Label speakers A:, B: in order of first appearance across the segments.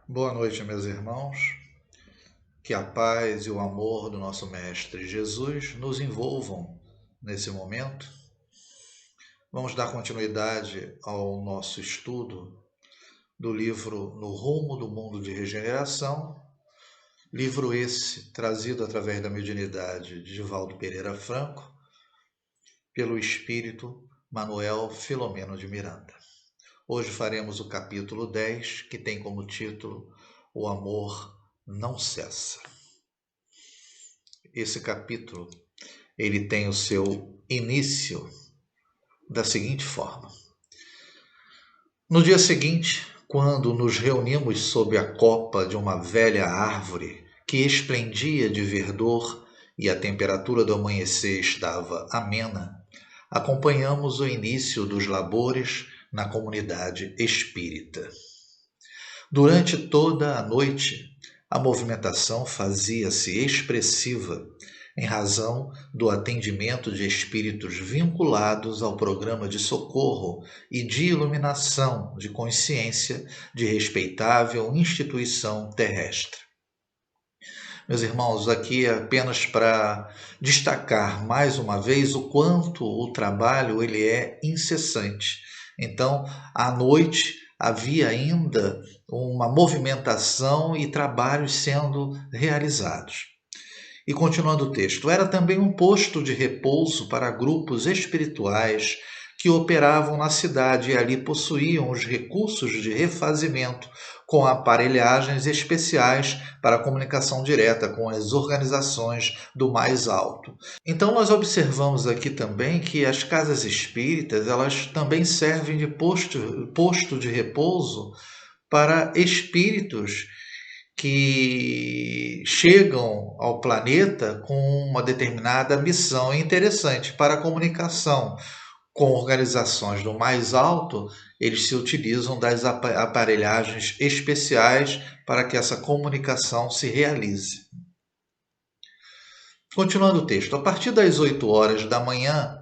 A: Boa noite, meus irmãos. Que a paz e o amor do nosso Mestre Jesus nos envolvam nesse momento. Vamos dar continuidade ao nosso estudo do livro No Rumo do Mundo de Regeneração, livro esse trazido através da mediunidade de Divaldo Pereira Franco, pelo espírito Manuel Filomeno de Miranda. Hoje faremos o capítulo 10, que tem como título O Amor Não Cessa. Esse capítulo ele tem o seu início da seguinte forma: no dia seguinte, quando nos reunimos sob a copa de uma velha árvore que esplendia de verdor e a temperatura do amanhecer estava amena, acompanhamos o início dos labores na comunidade espírita. Durante toda a noite, a movimentação fazia-se expressiva em razão do atendimento de espíritos vinculados ao programa de socorro e de iluminação de consciência de respeitável instituição terrestre. Meus irmãos, aqui é apenas para destacar mais uma vez o quanto o trabalho ele é incessante. Então, à noite havia ainda uma movimentação e trabalhos sendo realizados. E continuando o texto, era também um posto de repouso para grupos espirituais que operavam na cidade e ali possuíam os recursos de refazimento com aparelhagens especiais para comunicação direta com as organizações do mais alto. Então nós observamos aqui também que as casas espíritas, elas também servem de posto de repouso para espíritos que chegam ao planeta com uma determinada missão. É interessante, para a comunicação com organizações do mais alto, eles se utilizam das aparelhagens especiais para que essa comunicação se realize. Continuando o texto, a partir das 8 horas da manhã,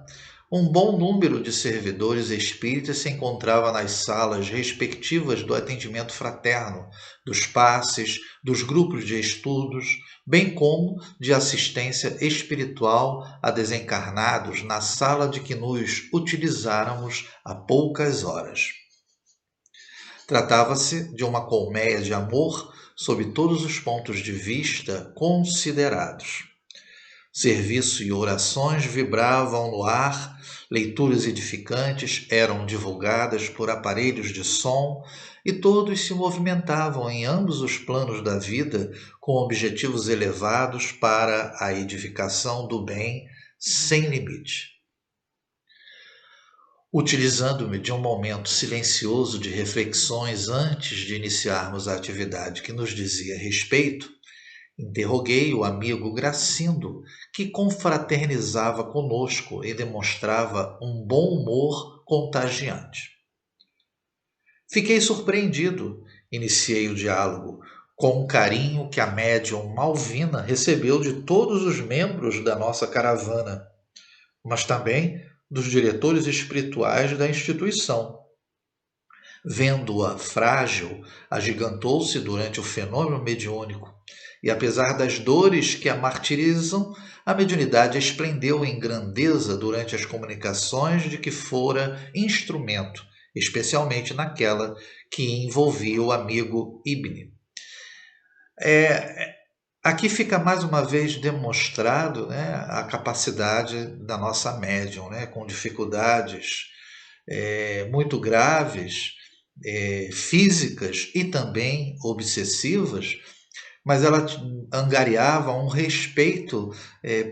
A: um bom número de servidores espíritas se encontrava nas salas respectivas do atendimento fraterno, dos passes, dos grupos de estudos, bem como de assistência espiritual a desencarnados na sala de que nos utilizáramos há poucas horas. Tratava-se de uma colmeia de amor sob todos os pontos de vista considerados. Serviço e orações vibravam no ar, leituras edificantes eram divulgadas por aparelhos de som e todos se movimentavam em ambos os planos da vida com objetivos elevados para a edificação do bem sem limite. Utilizando-me de um momento silencioso de reflexões antes de iniciarmos a atividade que nos dizia respeito, interroguei o amigo Gracindo, que confraternizava conosco e demonstrava um bom humor contagiante. Fiquei surpreendido, iniciei o diálogo, com o carinho que a médium Malvina recebeu de todos os membros da nossa caravana, mas também dos diretores espirituais da instituição. Vendo-a frágil, agigantou-se durante o fenômeno mediúnico, e apesar das dores que a martirizam, a mediunidade esplendeu em grandeza durante as comunicações de que fora instrumento, especialmente naquela que envolvia o amigo Ibn. Aqui fica mais uma vez demonstrado, né, a capacidade da nossa médium, né, com dificuldades muito graves, físicas e também obsessivas, mas ela angariava um respeito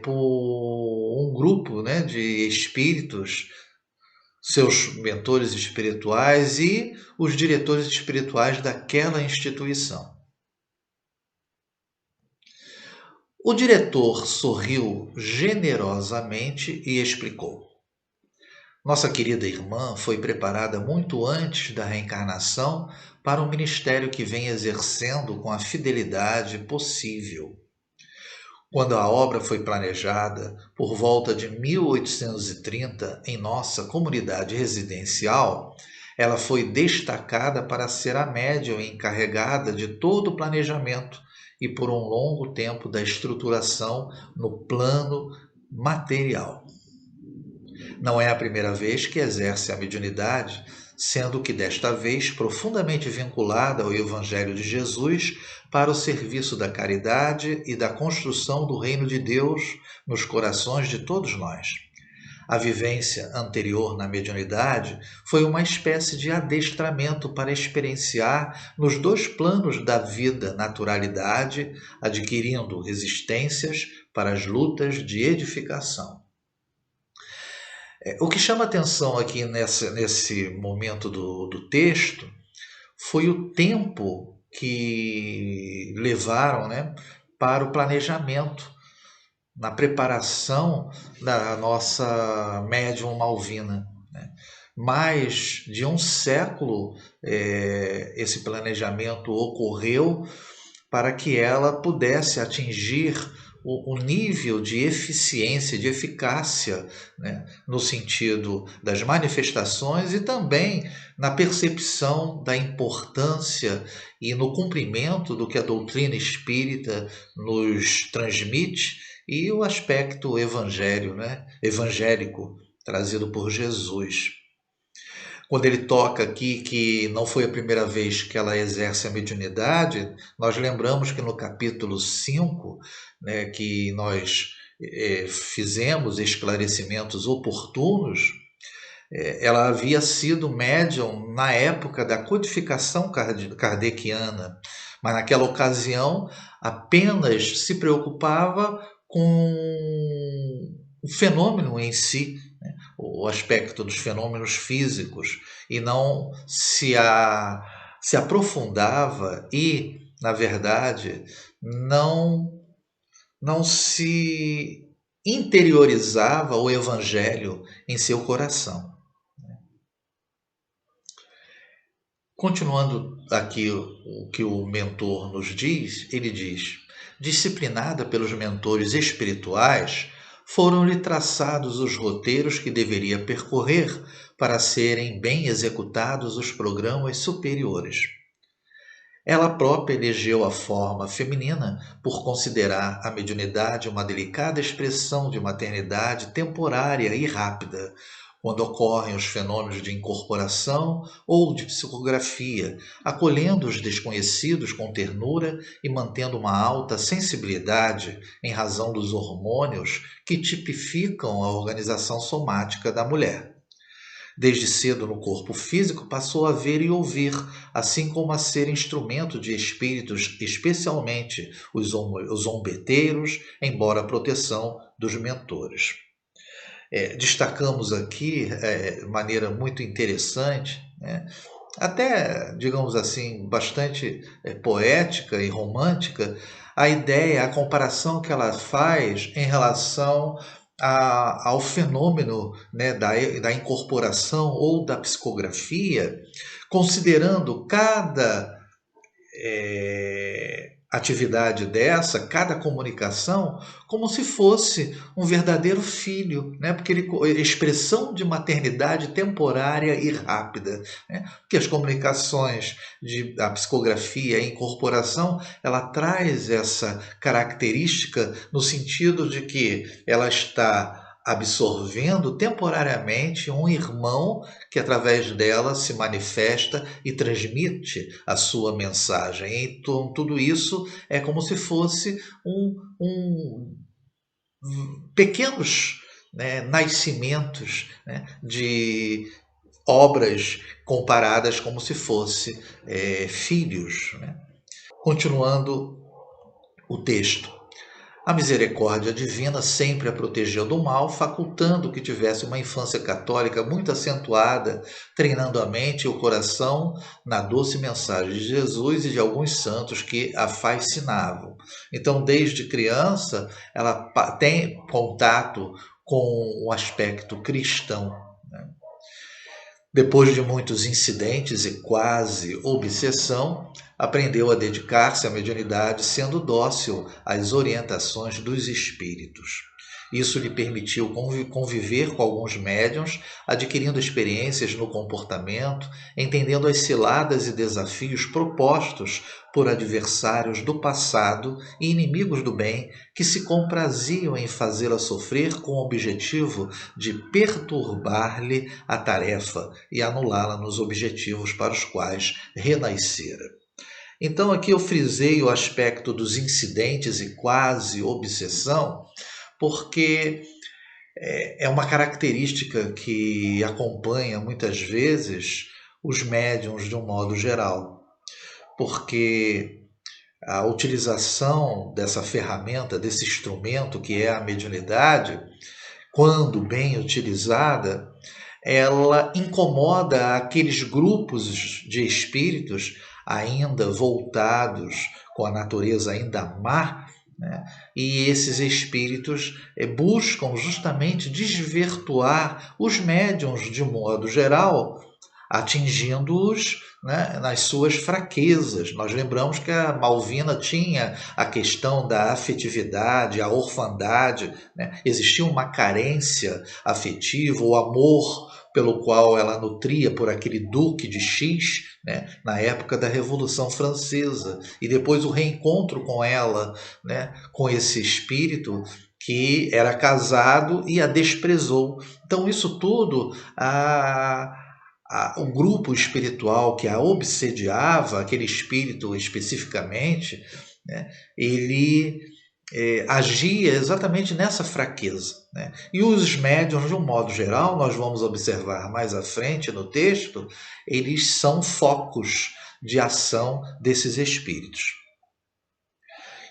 A: por um grupo, né, de espíritos, seus mentores espirituais e os diretores espirituais daquela instituição. O diretor sorriu generosamente e explicou: nossa querida irmã foi preparada muito antes da reencarnação para um ministério que vem exercendo com a fidelidade possível. Quando a obra foi planejada, por volta de 1830, em nossa comunidade residencial, Ela foi destacada para ser a médium encarregada de todo o planejamento e por um longo tempo da estruturação no plano material. Não é a primeira vez que exerce a mediunidade, sendo que desta vez profundamente vinculada ao Evangelho de Jesus para o serviço da caridade e da construção do reino de Deus nos corações de todos nós. A vivência anterior na mediunidade foi uma espécie de adestramento para experienciar nos dois planos da vida naturalidade, adquirindo resistências para as lutas de edificação. O que chama atenção aqui nesse momento do texto foi o tempo que levaram, né, para o planejamento, na preparação da nossa médium Malvina. Né? Mais de um século esse planejamento ocorreu para que ela pudesse atingir o nível de eficiência, de eficácia, né, no sentido das manifestações e também na percepção da importância e no cumprimento do que a doutrina espírita nos transmite e o aspecto evangélico trazido por Jesus. Quando ele toca aqui que não foi a primeira vez que ela exerce a mediunidade, nós lembramos que no capítulo 5, né, que nós fizemos esclarecimentos oportunos, ela havia sido médium na época da codificação kardeciana, mas naquela ocasião apenas se preocupava com o fenômeno em si, né? O aspecto dos fenômenos físicos, e não se aprofundava e, na verdade, não se interiorizava o Evangelho em seu coração. Continuando aqui o que o mentor nos diz, ele diz: disciplinada pelos mentores espirituais, foram-lhe traçados os roteiros que deveria percorrer para serem bem executados os programas superiores. Ela própria elegeu a forma feminina por considerar a mediunidade uma delicada expressão de maternidade temporária e rápida, quando ocorrem os fenômenos de incorporação ou de psicografia, acolhendo os desconhecidos com ternura e mantendo uma alta sensibilidade em razão dos hormônios que tipificam a organização somática da mulher. Desde cedo no corpo físico passou a ver e ouvir, assim como a ser instrumento de espíritos, especialmente os zombeteiros, embora a proteção dos mentores. Destacamos aqui, de maneira muito interessante, né, até, digamos assim, bastante poética e romântica, a ideia, a comparação que ela faz em relação ao fenômeno, né, da incorporação ou da psicografia, considerando cada atividade dessa, cada comunicação, como se fosse um verdadeiro filho, né? Porque ele expressão de maternidade temporária e rápida, né? Porque as comunicações da psicografia e incorporação, ela traz essa característica no sentido de que ela está absorvendo temporariamente um irmão que através dela se manifesta e transmite a sua mensagem. Então tudo isso é como se fosse pequenos, né, nascimentos, né, de obras comparadas como se fosse filhos. Né? Continuando o texto. A misericórdia divina sempre a protegeu do mal, facultando que tivesse uma infância católica muito acentuada, treinando a mente e o coração na doce mensagem de Jesus e de alguns santos que a fascinavam. Então, desde criança, ela tem contato com o aspecto cristão. Depois de muitos incidentes e quase obsessão, aprendeu a dedicar-se à mediunidade, sendo dócil às orientações dos espíritos. Isso lhe permitiu conviver com alguns médiuns, adquirindo experiências no comportamento, entendendo as ciladas e desafios propostos por adversários do passado e inimigos do bem que se compraziam em fazê-la sofrer com o objetivo de perturbar-lhe a tarefa e anulá-la nos objetivos para os quais renascera. Então aqui eu frisei o aspecto dos incidentes e quase obsessão, porque é uma característica que acompanha muitas vezes os médiuns de um modo geral, porque a utilização dessa ferramenta, desse instrumento que é a mediunidade, quando bem utilizada, ela incomoda aqueles grupos de espíritos ainda voltados com a natureza ainda má, né? E esses espíritos buscam justamente desvirtuar os médiuns de modo geral, atingindo-os, né, nas suas fraquezas. Nós lembramos que a Malvina tinha a questão da afetividade, a orfandade, né? Existia uma carência afetiva, o amor pelo qual ela nutria por aquele Duque de X, né, na época da Revolução Francesa, e depois o reencontro com ela, né, com esse espírito que era casado e a desprezou. Então isso tudo, o grupo espiritual que a obsediava, aquele espírito especificamente, né, ele agia exatamente nessa fraqueza, né? E os médiuns, de um modo geral, nós vamos observar mais à frente no texto, eles são focos de ação desses espíritos.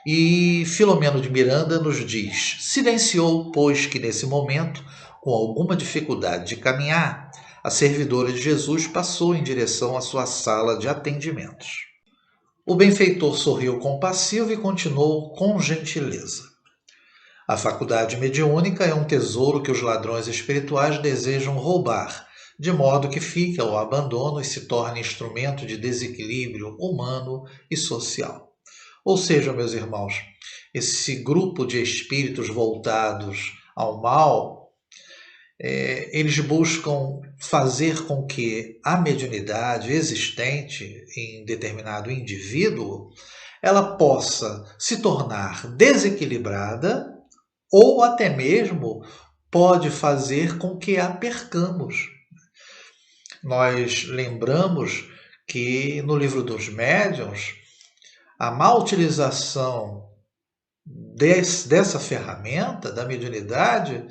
A: E Filomeno de Miranda nos diz: silenciou, pois que nesse momento, com alguma dificuldade de caminhar, a servidora de Jesus passou em direção à sua sala de atendimentos. O benfeitor sorriu compassivo e continuou com gentileza: a faculdade mediúnica é um tesouro que os ladrões espirituais desejam roubar, de modo que fique ao abandono e se torne instrumento de desequilíbrio humano e social. Ou seja, meus irmãos, esse grupo de espíritos voltados ao mal, eles buscam fazer com que a mediunidade existente em determinado indivíduo, ela possa se tornar desequilibrada ou até mesmo pode fazer com que a percamos. Nós lembramos que no livro dos médiuns, a má utilização dessa ferramenta da mediunidade,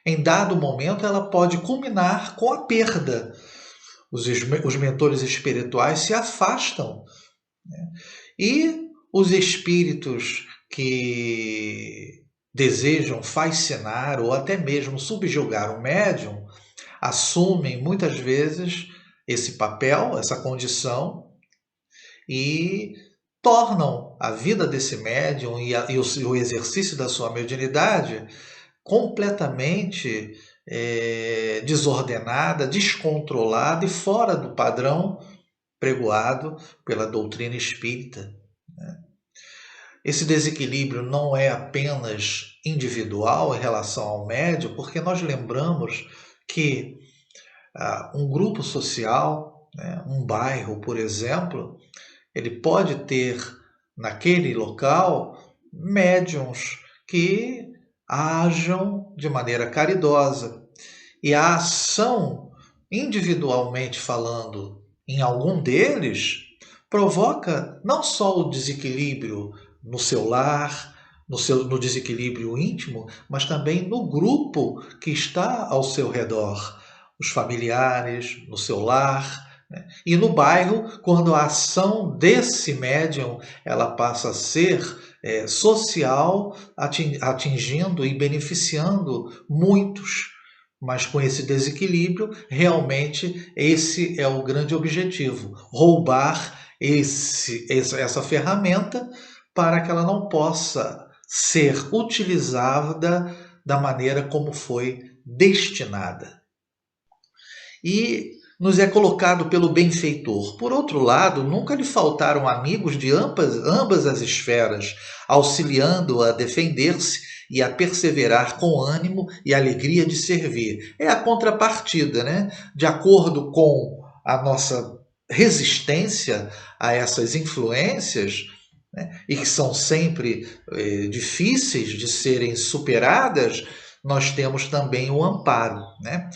A: em dado momento, ela pode culminar com a perda. Os mentores espirituais se afastam, né? E os espíritos que desejam fascinar ou até mesmo subjugar o médium assumem muitas vezes esse papel, essa condição, e tornam a vida desse médium e o exercício da sua mediunidade completamente desordenada, descontrolada e fora do padrão pregoado pela doutrina espírita, né? Esse desequilíbrio não é apenas individual em relação ao médium, porque nós lembramos que um grupo social, né, um bairro, por exemplo, ele pode ter naquele local médiuns que ajam de maneira caridosa. E a ação, individualmente falando, em algum deles, provoca não só o desequilíbrio no seu lar, no desequilíbrio íntimo, mas também no grupo que está ao seu redor, os familiares, no seu lar, né? E no bairro, quando a ação desse médium ela passa a ser social, atingindo e beneficiando muitos. Mas com esse desequilíbrio, realmente esse é o grande objetivo: roubar essa ferramenta para que ela não possa ser utilizada da maneira como foi destinada. E nos é colocado pelo benfeitor. Por outro lado, nunca lhe faltaram amigos de ambas as esferas, auxiliando-a a defender-se e a perseverar com ânimo e alegria de servir. É a contrapartida, né? De acordo com a nossa resistência a essas influências, né? E que são sempre difíceis de serem superadas, nós temos também o amparo, né?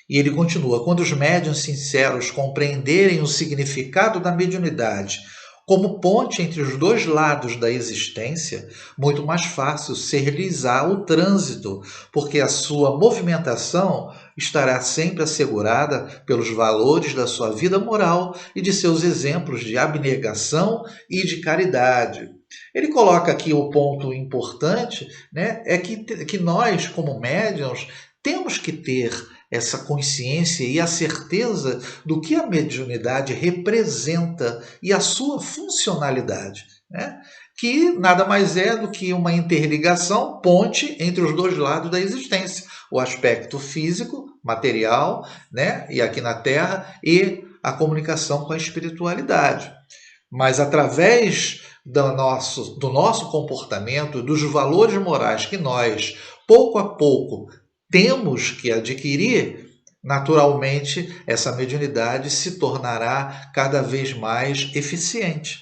A: E ele continua: quando os médiuns sinceros compreenderem o significado da mediunidade como ponte entre os dois lados da existência, muito mais fácil ser-lhes-á o trânsito, porque a sua movimentação estará sempre assegurada pelos valores da sua vida moral e de seus exemplos de abnegação e de caridade. Ele coloca aqui o ponto importante, né, é que nós, como médiuns, temos que ter essa consciência e a certeza do que a mediunidade representa e a sua funcionalidade, né? Que nada mais é do que uma interligação, ponte entre os dois lados da existência, o aspecto físico, material, né? E aqui na Terra, e a comunicação com a espiritualidade. Mas através do nosso comportamento, dos valores morais que nós, pouco a pouco, temos que adquirir, naturalmente, essa mediunidade se tornará cada vez mais eficiente.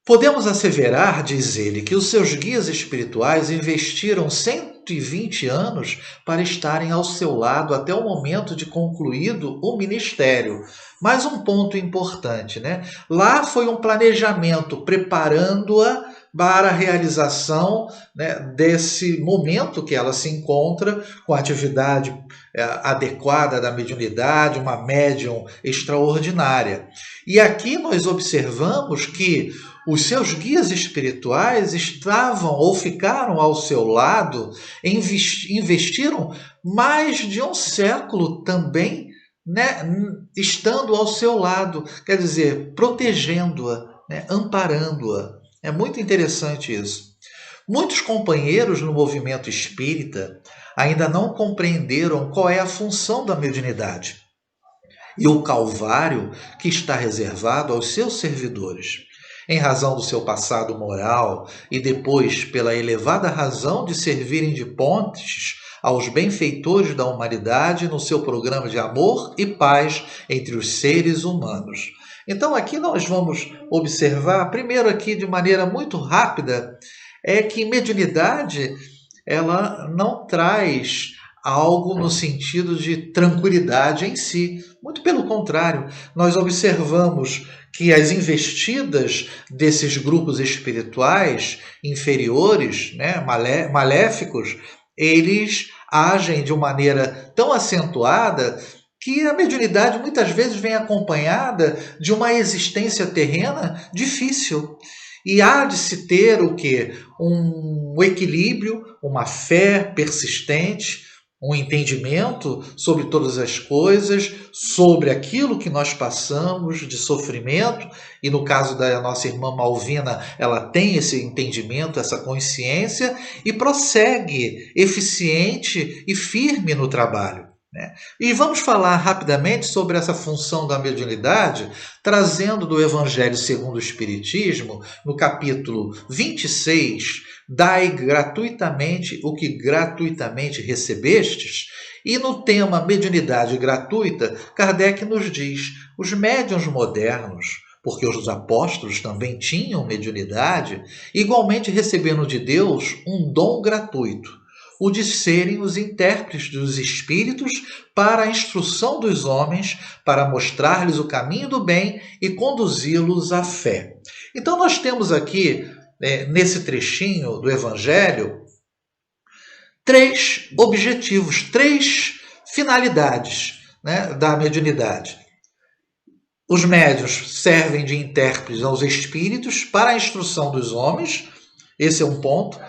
A: Podemos asseverar, diz ele, que os seus guias espirituais investiram 120 anos para estarem ao seu lado até o momento de concluído o ministério. Mais um ponto importante, né? Lá foi um planejamento preparando-a para a realização, né, desse momento que ela se encontra com a atividade adequada da mediunidade, uma médium extraordinária. E aqui nós observamos que os seus guias espirituais estavam ou ficaram ao seu lado, investiram mais de um século também, né, estando ao seu lado, quer dizer, protegendo-a, né, amparando-a. É muito interessante isso. Muitos companheiros no movimento espírita ainda não compreenderam qual é a função da mediunidade e o calvário que está reservado aos seus servidores. Em razão do seu passado moral e depois pela elevada razão de servirem de pontes aos benfeitores da humanidade no seu programa de amor e paz entre os seres humanos. Então aqui nós vamos observar, primeiro aqui de maneira muito rápida, é que mediunidade ela não traz algo no sentido de tranquilidade em si. Muito pelo contrário, nós observamos que as investidas desses grupos espirituais inferiores, né, maléficos, eles agem de uma maneira tão acentuada que a mediunidade muitas vezes vem acompanhada de uma existência terrena difícil. E há de se ter o quê? Um equilíbrio, uma fé persistente, um entendimento sobre todas as coisas, sobre aquilo que nós passamos de sofrimento, e no caso da nossa irmã Malvina, ela tem esse entendimento, essa consciência, e prossegue eficiente e firme no trabalho. E vamos falar rapidamente sobre essa função da mediunidade, trazendo do Evangelho segundo o Espiritismo, no capítulo 26, dai gratuitamente o que gratuitamente recebestes, e no tema mediunidade gratuita, Kardec nos diz, os médiuns modernos, porque os apóstolos também tinham mediunidade, igualmente recebendo de Deus um dom gratuito, o de serem os intérpretes dos espíritos para a instrução dos homens, para mostrar-lhes o caminho do bem e conduzi-los à fé. Então nós temos aqui, nesse trechinho do Evangelho, 3 objetivos, 3 finalidades, né, da mediunidade. Os médiuns servem de intérpretes aos espíritos para a instrução dos homens, esse é um ponto.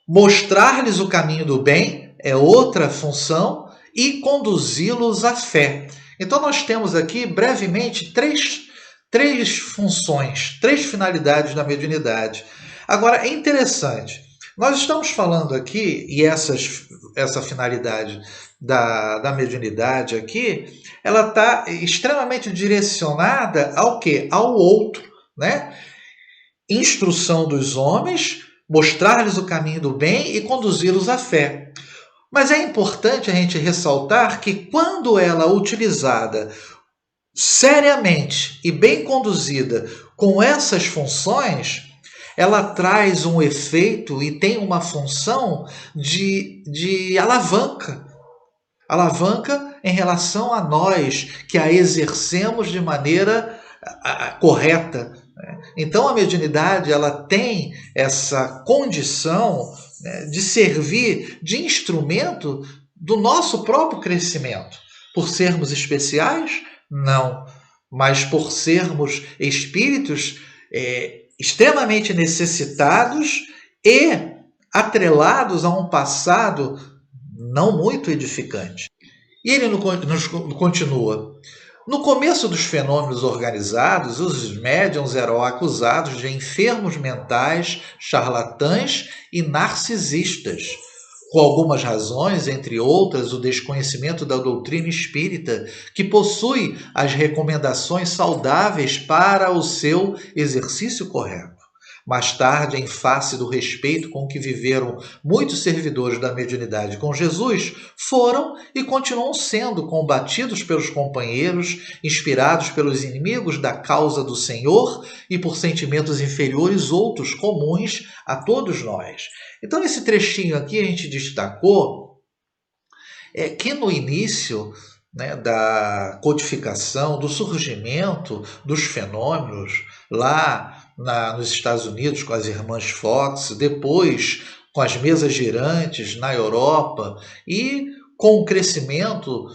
A: Mostrar-lhes o caminho do bem é outra função, e conduzi-los à fé. Então nós temos aqui, brevemente, três funções, 3 finalidades da mediunidade. Agora, é interessante, Nós estamos falando aqui, e essa finalidade da mediunidade aqui, ela está extremamente direcionada ao quê? Ao outro, né? Instrução dos homens, mostrar-lhes o caminho do bem e conduzi-los à fé. Mas é importante a gente ressaltar que quando ela é utilizada seriamente e bem conduzida com essas funções, ela traz um efeito e tem uma função de alavanca. Alavanca em relação a nós, que a exercemos de maneira correta. Então, a mediunidade ela tem essa condição, né, de servir de instrumento do nosso próprio crescimento. Por sermos especiais? Não. Mas por sermos espíritos extremamente necessitados e atrelados a um passado não muito edificante. E ele nos continua. No começo dos fenômenos organizados, os médiuns eram acusados de enfermos mentais, charlatães e narcisistas, com algumas razões, entre outras, o desconhecimento da doutrina espírita, que possui as recomendações saudáveis para o seu exercício correto. Mais tarde, em face do respeito com que viveram muitos servidores da mediunidade com Jesus, foram e continuam sendo combatidos pelos companheiros, inspirados pelos inimigos da causa do Senhor e por sentimentos inferiores outros comuns a todos nós. Então, nesse trechinho aqui, a gente destacou que no início, né, da codificação, do surgimento dos fenômenos lá nos Estados Unidos com as irmãs Fox, depois com as mesas girantes na Europa e com o crescimento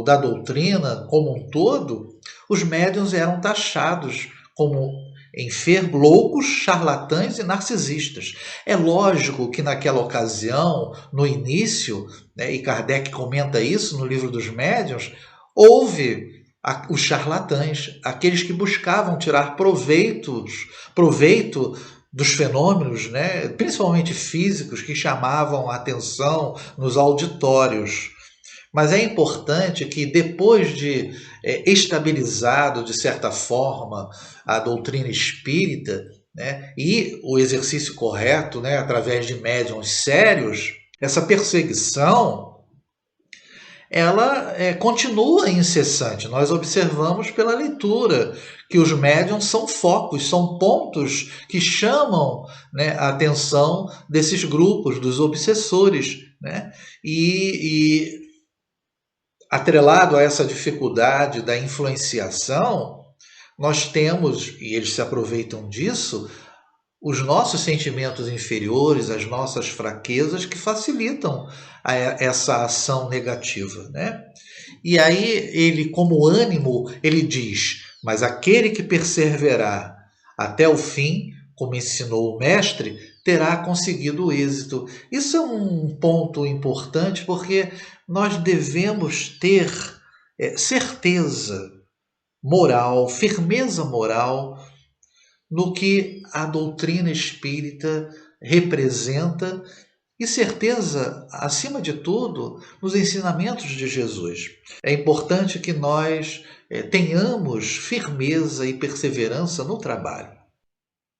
A: da doutrina como um todo, os médiuns eram taxados como enfermos, loucos, charlatães e narcisistas. É lógico que naquela ocasião, no início, né, e Kardec comenta isso no livro dos médiuns, houve os charlatães, aqueles que buscavam tirar proveito dos fenômenos, né, principalmente físicos, que chamavam a atenção nos auditórios. Mas é importante que depois de estabilizado, de certa forma, a doutrina espírita, né, e o exercício correto, né, através de médiuns sérios, essa perseguição ela continua incessante. Nós observamos pela leitura que os médiuns são focos, são pontos que chamam, né, a atenção desses grupos, dos obsessores, né? E atrelado a essa dificuldade da influenciação, nós temos, e eles se aproveitam disso, os nossos sentimentos inferiores, as nossas fraquezas que facilitam essa ação negativa, né? E aí ele, como ânimo, ele diz: mas aquele que perseverar até o fim, como ensinou o mestre, terá conseguido o êxito. Isso é um ponto importante porque nós devemos ter certeza moral, firmeza moral no que a doutrina espírita representa e certeza, acima de tudo, nos ensinamentos de Jesus. É importante que nós tenhamos firmeza e perseverança no trabalho.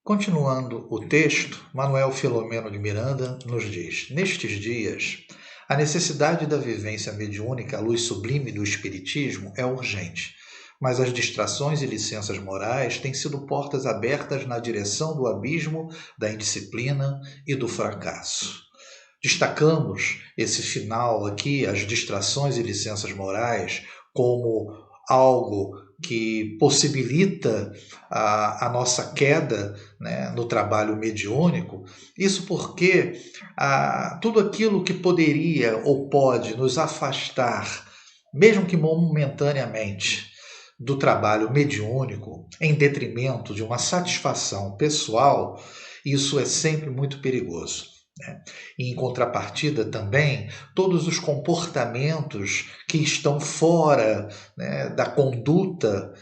A: Continuando o texto, Manuel Filomeno de Miranda nos diz: nestes dias, a necessidade da vivência mediúnica à luz sublime do Espiritismo é urgente, mas as distrações e licenças morais têm sido portas abertas na direção do abismo, da indisciplina e do fracasso. Destacamos esse final aqui, as distrações e licenças morais, como algo que possibilita a nossa queda, né, no trabalho mediúnico. Isso porque tudo aquilo que poderia ou pode nos afastar, mesmo que momentaneamente, do trabalho mediúnico, em detrimento de uma satisfação pessoal, isso é sempre muito perigoso. E, em contrapartida também, todos os comportamentos que estão fora, né, da conduta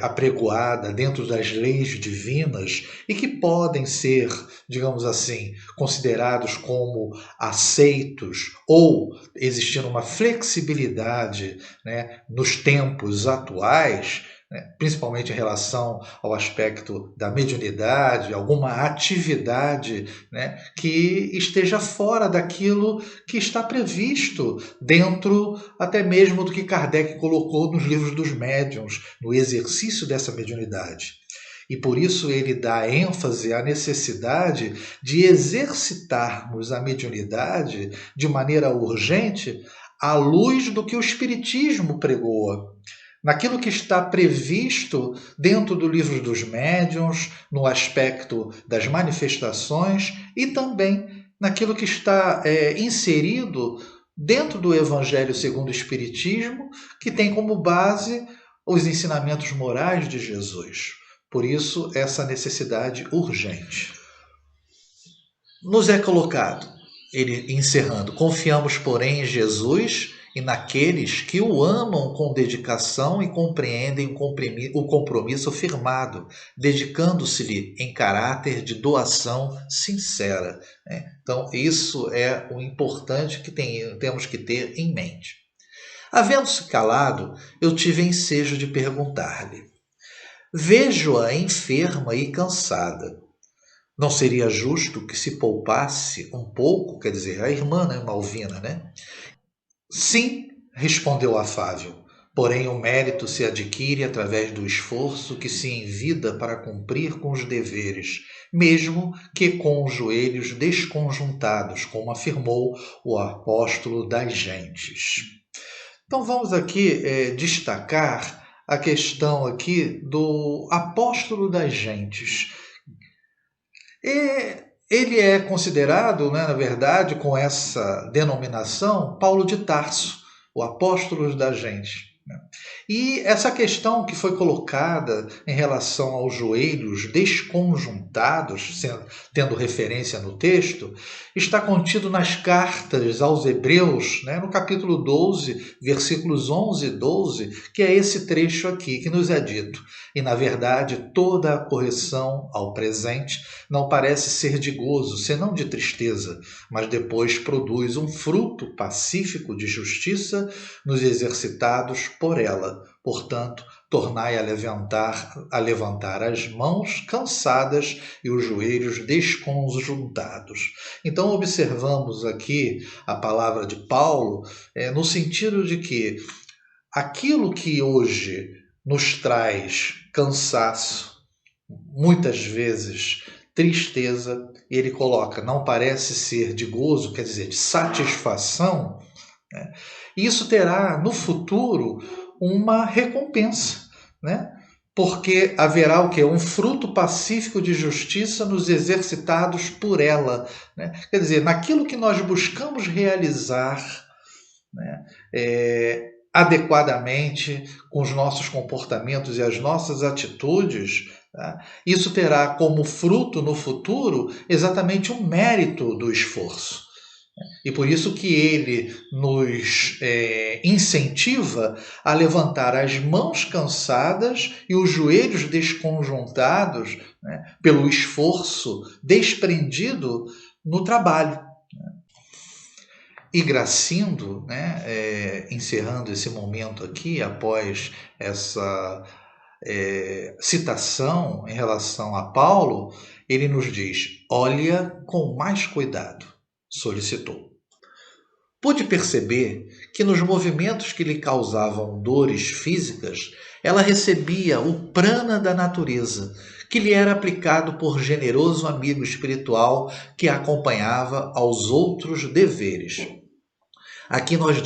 A: apregoada dentro das leis divinas e que podem ser, digamos assim, considerados como aceitos ou existindo uma flexibilidade, né, nos tempos atuais, principalmente em relação ao aspecto da mediunidade, alguma atividade, né, que esteja fora daquilo que está previsto dentro até mesmo do que Kardec colocou nos livros dos médiuns, no exercício dessa mediunidade. E por isso ele dá ênfase à necessidade de exercitarmos a mediunidade de maneira urgente à luz do que o Espiritismo pregou, naquilo que está previsto dentro do livro dos médiuns, no aspecto das manifestações e também naquilo que está inserido dentro do Evangelho segundo o Espiritismo, que tem como base os ensinamentos morais de Jesus. Por isso, essa necessidade urgente. Nos é colocado, ele encerrando, confiamos, porém, em Jesus e naqueles que o amam com dedicação e compreendem o compromisso firmado, dedicando-se-lhe em caráter de doação sincera. Então, isso é o importante que temos que ter em mente. Havendo-se calado, eu tive ensejo de perguntar-lhe: vejo-a enferma e cansada. Não seria justo que se poupasse um pouco, quer dizer, a irmã, Malvina, Sim, respondeu afável, porém o mérito se adquire através do esforço que se envida para cumprir com os deveres, mesmo que com os joelhos desconjuntados, como afirmou o apóstolo das gentes. Então vamos aqui destacar a questão aqui do apóstolo das gentes. Ele é considerado, na verdade, com essa denominação, Paulo de Tarso, o apóstolo da gente. E essa questão que foi colocada em relação aos joelhos desconjuntados, tendo referência no texto, está contido nas cartas aos Hebreus, no capítulo 12, versículos 11 e 12, que é esse trecho aqui que nos é dito. E, na verdade, toda a correção ao presente não parece ser de gozo, senão de tristeza, mas depois produz um fruto pacífico de justiça nos exercitados por ela. Portanto, tornai a levantar as mãos cansadas e os joelhos desconjuntados. Então, observamos aqui a palavra de Paulo no sentido de que aquilo que hoje nos traz cansaço, muitas vezes tristeza, e ele coloca, não parece ser de gozo, quer dizer, de satisfação, isso terá no futuro uma recompensa, porque haverá o quê? Um fruto pacífico de justiça nos exercitados por ela. Quer dizer, naquilo que nós buscamos realizar adequadamente com os nossos comportamentos e as nossas atitudes, isso terá como fruto no futuro exatamente o mérito do esforço. E por isso que ele nos incentiva a levantar as mãos cansadas e os joelhos desconjuntados, pelo esforço desprendido no trabalho. E Gracindo, encerrando esse momento aqui, após essa citação em relação a Paulo, ele nos diz: olha com mais cuidado, solicitou. Pude perceber que nos movimentos que lhe causavam dores físicas, ela recebia o prana da natureza, que lhe era aplicado por generoso amigo espiritual que a acompanhava aos outros deveres. Aqui nós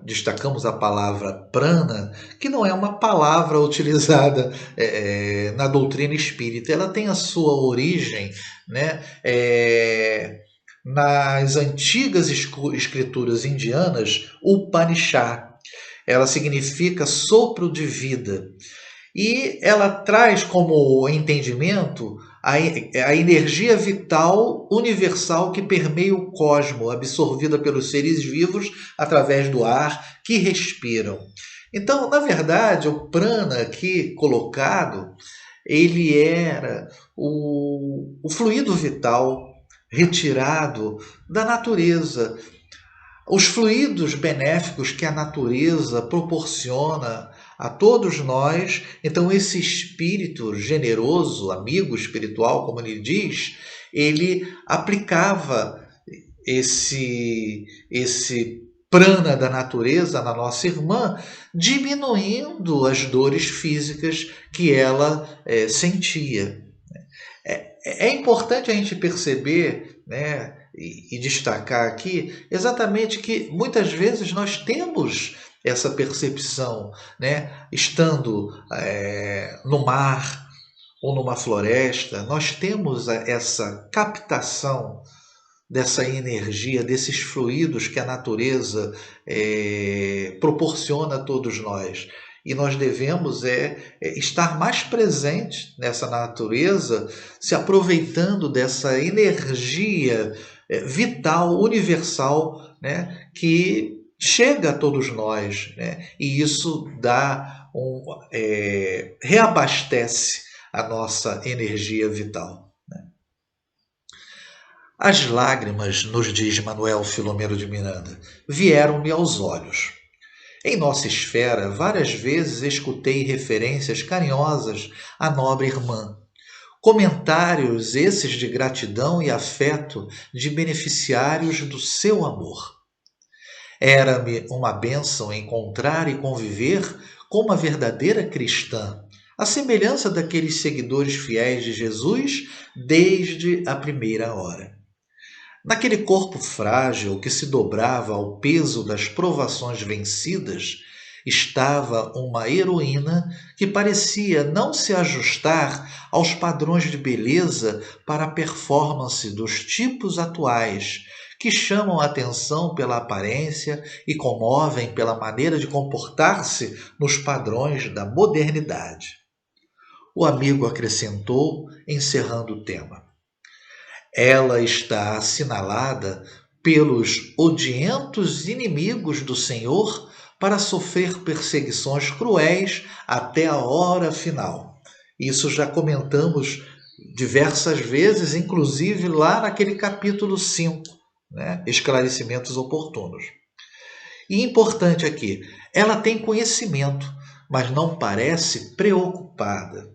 A: destacamos a palavra prana, que não é uma palavra utilizada na doutrina espírita. Ela tem a sua origem nas antigas escrituras indianas, Upanishad. Ela significa sopro de vida. E ela traz como entendimento a energia vital universal que permeia o cosmo, absorvida pelos seres vivos através do ar que respiram. Então, na verdade, o prana aqui colocado, ele era o fluido vital retirado da natureza. Os fluidos benéficos que a natureza proporciona a todos nós, então esse espírito generoso, amigo espiritual, como ele diz, ele aplicava esse prana da natureza na nossa irmã, diminuindo as dores físicas que ela sentia. É importante a gente perceber, né, e destacar aqui exatamente que muitas vezes nós temos essa percepção, né, estando no mar ou numa floresta, nós temos essa captação dessa energia, desses fluidos que a natureza proporciona a todos nós. E nós devemos estar mais presentes nessa natureza, se aproveitando dessa energia vital, universal, né, que chega a todos nós, né, e isso reabastece a nossa energia vital. As lágrimas, nos diz Manuel Filomeno de Miranda, vieram-me aos olhos. Em nossa esfera, várias vezes escutei referências carinhosas à nobre irmã. Comentários esses de gratidão e afeto de beneficiários do seu amor. Era-me uma bênção encontrar e conviver com uma verdadeira cristã, à semelhança daqueles seguidores fiéis de Jesus desde a primeira hora. Naquele corpo frágil que se dobrava ao peso das provações vencidas, estava uma heroína que parecia não se ajustar aos padrões de beleza para a performance dos tipos atuais, que chamam a atenção pela aparência e comovem pela maneira de comportar-se nos padrões da modernidade. O amigo acrescentou, encerrando o tema. Ela está assinalada pelos odientos inimigos do Senhor para sofrer perseguições cruéis até a hora final. Isso já comentamos diversas vezes, inclusive lá naquele capítulo 5, né? Esclarecimentos oportunos. E importante aqui, ela tem conhecimento, mas não parece preocupada.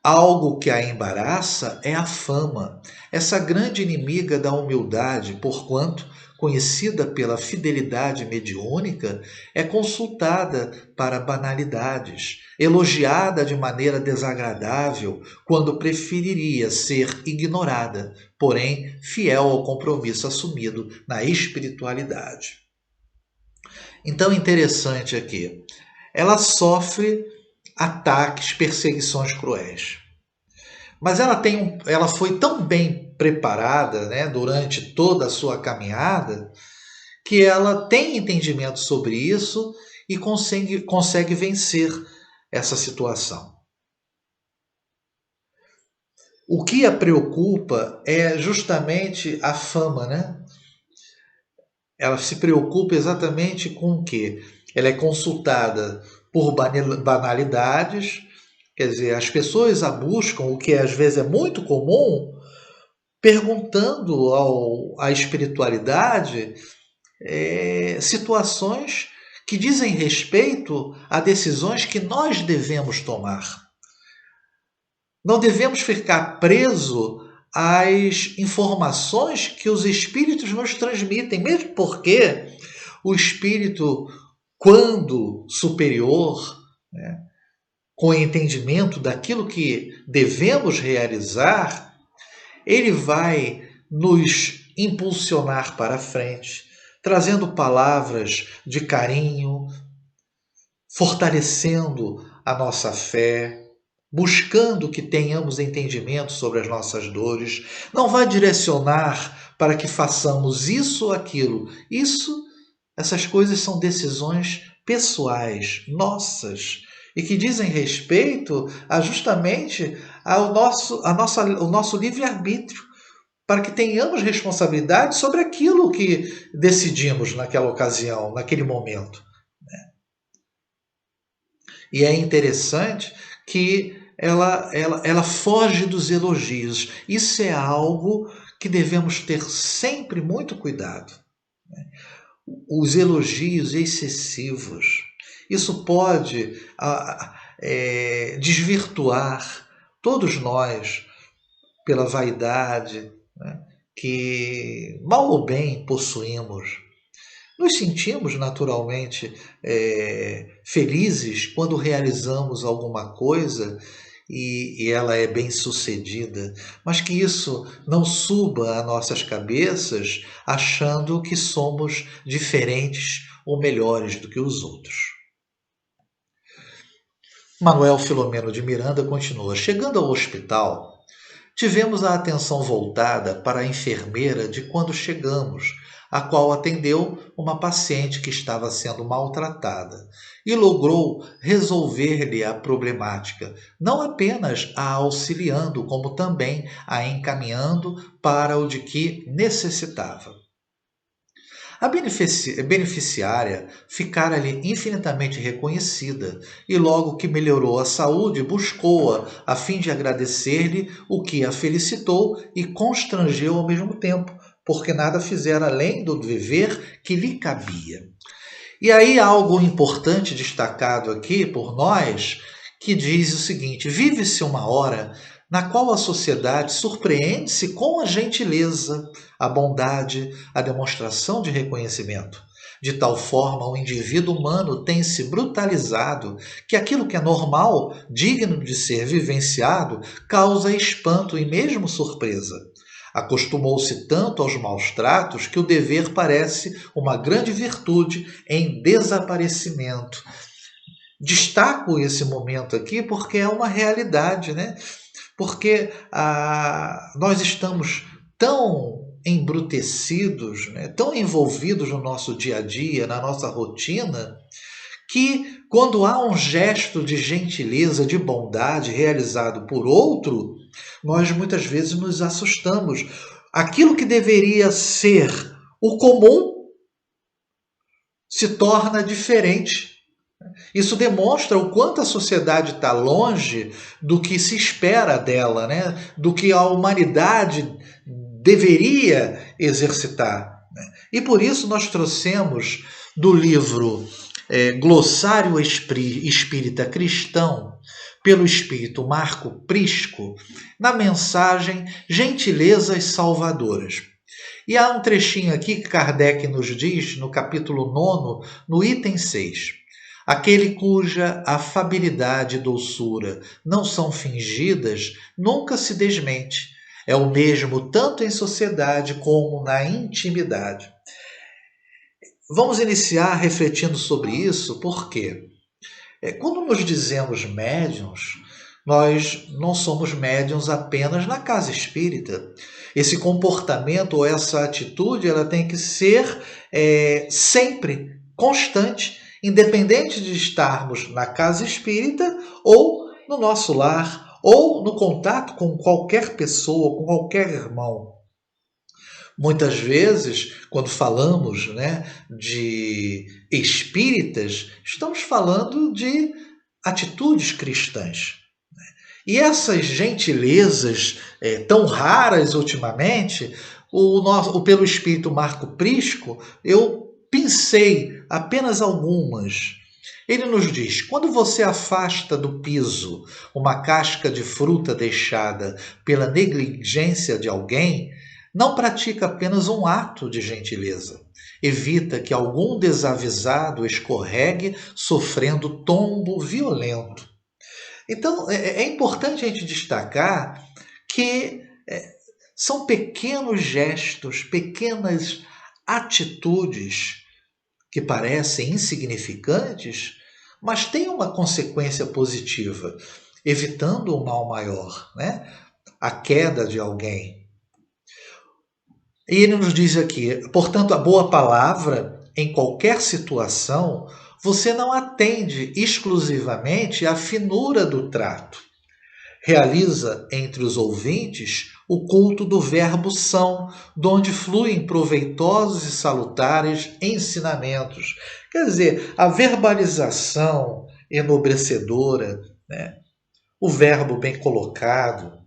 A: Algo que a embaraça é a fama, essa grande inimiga da humildade, porquanto, conhecida pela fidelidade mediúnica, é consultada para banalidades, elogiada de maneira desagradável, quando preferiria ser ignorada, porém fiel ao compromisso assumido na espiritualidade. Então, interessante aqui, ela sofre ataques, perseguições cruéis. Mas ela foi tão bem preparada, né, durante toda a sua caminhada, que ela tem entendimento sobre isso e consegue vencer essa situação. O que a preocupa é justamente a fama, né? Ela se preocupa exatamente com o quê? Ela é consultada por banalidades, quer dizer, as pessoas a buscam, o que às vezes é muito comum, perguntando à espiritualidade situações que dizem respeito a decisões que nós devemos tomar. Não devemos ficar presos às informações que os espíritos nos transmitem, mesmo porque o espírito, quando superior, né, com entendimento daquilo que devemos realizar, ele vai nos impulsionar para frente, trazendo palavras de carinho, fortalecendo a nossa fé, buscando que tenhamos entendimento sobre as nossas dores. Não vai direcionar para que façamos isso ou aquilo. Essas coisas são decisões pessoais, nossas. e que dizem respeito a justamente o nosso livre-arbítrio, para que tenhamos responsabilidade sobre aquilo que decidimos naquela ocasião, naquele momento. E é interessante que ela foge dos elogios. Isso é algo que devemos ter sempre muito cuidado. Os elogios excessivos. Isso pode desvirtuar todos nós pela vaidade, né, que mal ou bem possuímos. Nos sentimos naturalmente felizes quando realizamos alguma coisa e ela é bem sucedida, mas que isso não suba a nossas cabeças achando que somos diferentes ou melhores do que os outros. Manuel Filomeno de Miranda continua: chegando ao hospital, tivemos a atenção voltada para a enfermeira de quando chegamos, a qual atendeu uma paciente que estava sendo maltratada e logrou resolver-lhe a problemática, não apenas a auxiliando, como também a encaminhando para o de que necessitava. A beneficiária ficara-lhe infinitamente reconhecida e, logo que melhorou a saúde, buscou-a a fim de agradecer-lhe, o que a felicitou e constrangeu ao mesmo tempo, porque nada fizera além do dever que lhe cabia. E aí algo importante destacado aqui por nós, que diz o seguinte: vive-se uma hora na qual a sociedade surpreende-se com a gentileza, a bondade, a demonstração de reconhecimento. De tal forma, o indivíduo humano tem se brutalizado que aquilo que é normal, digno de ser vivenciado, causa espanto e mesmo surpresa. Acostumou-se tanto aos maus tratos que o dever parece uma grande virtude em desaparecimento. Destaco esse momento aqui porque é uma realidade, né? Porque nós estamos tão embrutecidos, né, tão envolvidos no nosso dia a dia, na nossa rotina, que quando há um gesto de gentileza, de bondade realizado por outro, nós muitas vezes nos assustamos. Aquilo que deveria ser o comum se torna diferente. Isso demonstra o quanto a sociedade está longe do que se espera dela, né? Do que a humanidade deveria exercitar. E por isso nós trouxemos do livro Glossário Espírita Cristão, pelo Espírito Marco Prisco, na mensagem Gentilezas Salvadoras. E há um trechinho aqui que Kardec nos diz, no capítulo 9, no item 6. Aquele cuja afabilidade e doçura não são fingidas, nunca se desmente. É o mesmo tanto em sociedade como na intimidade. Vamos iniciar refletindo sobre isso, porque quando nos dizemos médiuns, nós não somos médiuns apenas na casa espírita. Esse comportamento ou essa atitude ela tem que ser sempre constante, independente de estarmos na casa espírita ou no nosso lar, ou no contato com qualquer pessoa, com qualquer irmão. Muitas vezes, quando falamos, né, de espíritas, estamos falando de atitudes cristãs. E essas gentilezas tão raras ultimamente, pelo Espírito Marco Prisco, eu pincei apenas algumas. Ele nos diz: quando você afasta do piso uma casca de fruta deixada pela negligência de alguém, não pratica apenas um ato de gentileza. Evita que algum desavisado escorregue sofrendo tombo violento. Então, é importante a gente destacar que são pequenos gestos, pequenas atitudes que parecem insignificantes, mas têm uma consequência positiva, evitando um mal maior, né? A queda de alguém. E ele nos diz aqui: portanto, a boa palavra, em qualquer situação, você não atende exclusivamente à finura do trato. Realiza entre os ouvintes o culto do verbo são, de onde fluem proveitosos e salutares ensinamentos. Quer dizer, a verbalização enobrecedora, né? O verbo bem colocado,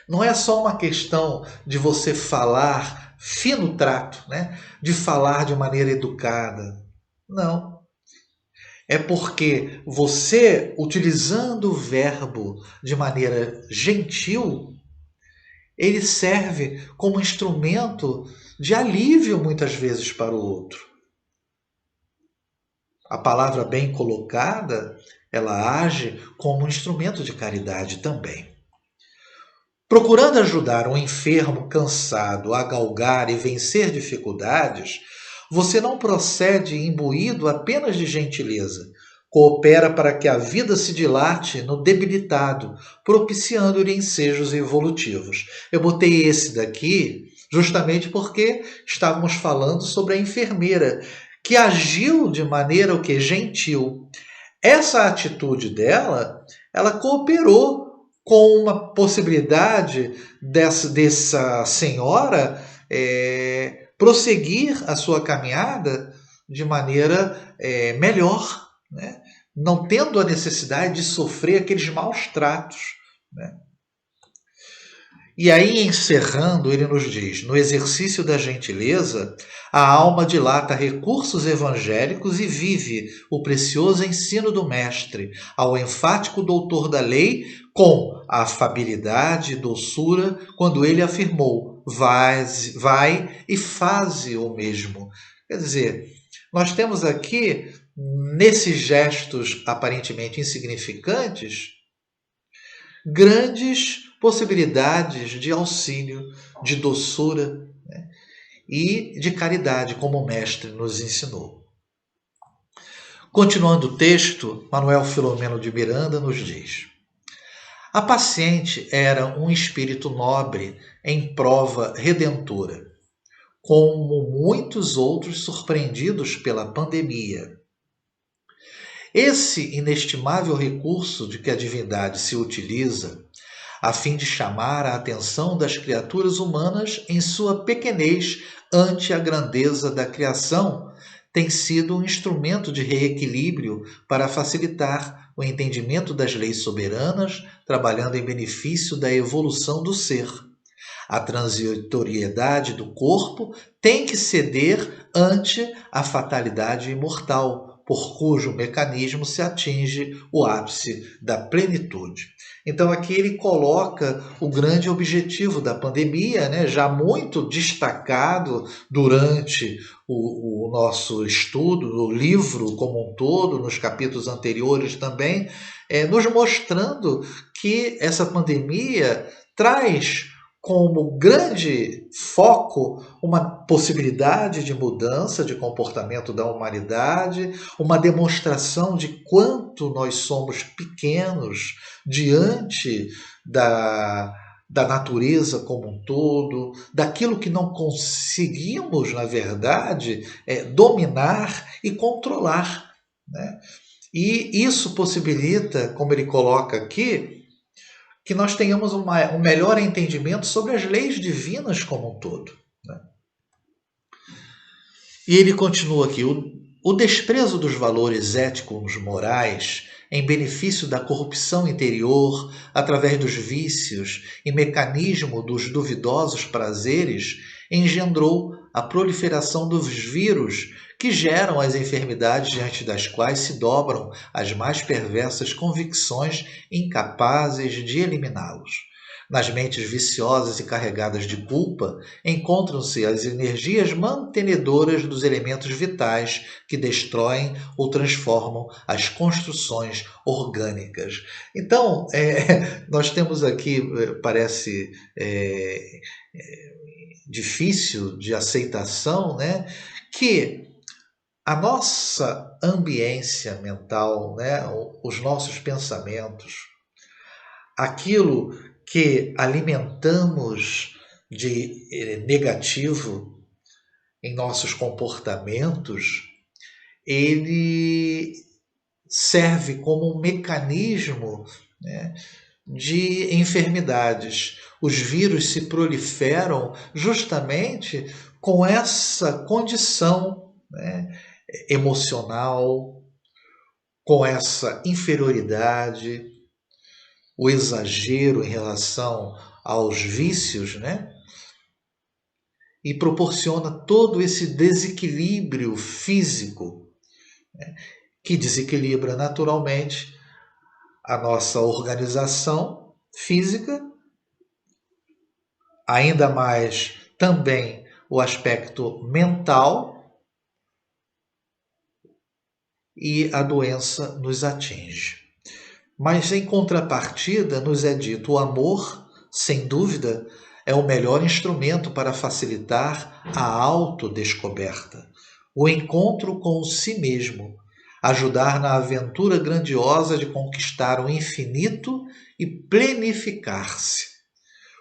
A: não é só uma questão de você falar fino trato, né? De falar de maneira educada. Não. É porque você, utilizando o verbo de maneira gentil, ele serve como instrumento de alívio muitas vezes para o outro. A palavra bem colocada, ela age como um instrumento de caridade também. Procurando ajudar um enfermo cansado a galgar e vencer dificuldades, você não procede imbuído apenas de gentileza. Coopera para que a vida se dilate no debilitado, propiciando-lhe ensejos evolutivos. Eu botei esse daqui justamente porque estávamos falando sobre a enfermeira, que agiu de maneira o que? Gentil. Essa atitude dela, ela cooperou com uma possibilidade dessa senhora prosseguir a sua caminhada de maneira melhor, né? Não tendo a necessidade de sofrer aqueles maus tratos, né? E aí, encerrando, ele nos diz: no exercício da gentileza, a alma dilata recursos evangélicos e vive o precioso ensino do Mestre, ao enfático doutor da lei, com a afabilidade e doçura, quando ele afirmou: vai e faze o mesmo. Quer dizer, nós temos aqui, nesses gestos aparentemente insignificantes, grandes possibilidades de auxílio, de doçura, né? E de caridade, como o Mestre nos ensinou. Continuando o texto, Manuel Filomeno de Miranda nos diz: a paciente era um espírito nobre em prova redentora, como muitos outros surpreendidos pela pandemia. Esse inestimável recurso de que a divindade se utiliza a fim de chamar a atenção das criaturas humanas em sua pequenez ante a grandeza da criação, tem sido um instrumento de reequilíbrio para facilitar o entendimento das leis soberanas, trabalhando em benefício da evolução do ser. A transitoriedade do corpo tem que ceder ante a fatalidade imortal, por cujo mecanismo se atinge o ápice da plenitude. Então aqui ele coloca o grande objetivo da pandemia, né, já muito destacado durante o nosso estudo, o livro como um todo, nos capítulos anteriores também, nos mostrando que essa pandemia traz como grande foco uma possibilidade de mudança de comportamento da humanidade, uma demonstração de quanto nós somos pequenos diante da natureza como um todo, daquilo que não conseguimos, na verdade, dominar e controlar, né? E isso possibilita, como ele coloca aqui, que nós tenhamos um melhor entendimento sobre as leis divinas como um todo, né? E ele continua aqui: o desprezo dos valores éticos morais em benefício da corrupção interior, através dos vícios e mecanismo dos duvidosos prazeres, engendrou a proliferação dos vírus que geram as enfermidades diante das quais se dobram as mais perversas convicções incapazes de eliminá-los. Nas mentes viciosas e carregadas de culpa, encontram-se as energias mantenedoras dos elementos vitais que destroem ou transformam as construções orgânicas. Então, nós temos aqui, parece difícil de aceitação, né, que a nossa ambiência mental, né, os nossos pensamentos, aquilo que alimentamos de negativo em nossos comportamentos, ele serve como um mecanismo, né, de enfermidades. Os vírus se proliferam justamente com essa condição, né, emocional, com essa inferioridade, o exagero em relação aos vícios, né? E proporciona todo esse desequilíbrio físico, né, que desequilibra naturalmente a nossa organização física, ainda mais também o aspecto mental, e a doença nos atinge. Mas em contrapartida, nos é dito, o amor, sem dúvida, é o melhor instrumento para facilitar a autodescoberta, o encontro com si mesmo, ajudar na aventura grandiosa de conquistar o infinito e plenificar-se.